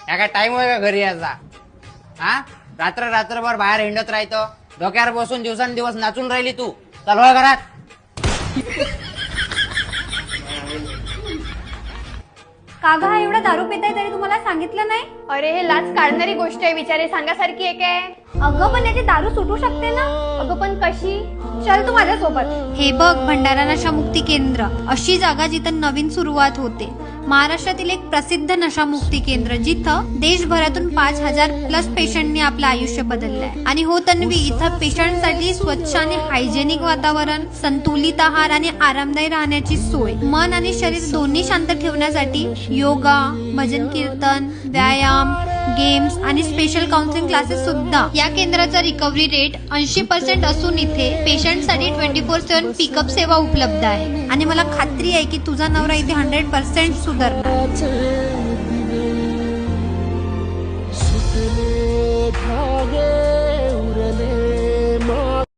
या काय टाइम होय का घरी यायचा? हा रात्रभर बाहेर हिंडत राहतो, डोक्यावर बसून दिवसांदिवस नाचून राहिली तू. चल होय घरात. का ग, हा एवढा दारू पिताय तरी तुम्हाला सांगितलं नाही? अरे हे लाच काढणारी गोष्ट आहे, विचारे सांगासारखी आहे काय? अगं पण याची दारू सुटू शकते ना. अगं पण कशी? चल तू माझ्यासोबत. हे बघ, भंडारा नशामुक्ती केंद्र अशी जागा जिथं नवीन सुरुवात होते. महाराष्ट्रातील एक प्रसिद्ध नशामुक्ती केंद्र जिथं देशभरातून 5,000+ पेशंटनी आपलं आयुष्य बदललंय. आणि हो तन्वी, इथं पेशंटसाठी स्वच्छ आणि हायजेनिक वातावरण, संतुलित आहार आणि आरामदायी राहण्याची सोय, मन आणि शरीर दोन्ही शांत ठेवण्यासाठी योगा, भजन कीर्तन, व्यायाम, गेम्स आणि स्पेशल काउन्सिलिंग क्लासेस सुद्धा. या केंद्राचा रिकव्हरी रेट 80% असून इथे पेशंटसाठी 24/7 पिकअप सेवा उपलब्ध आहे. आणि मला खात्री आहे की तुझा नवरा इथे 100% सुधारणार.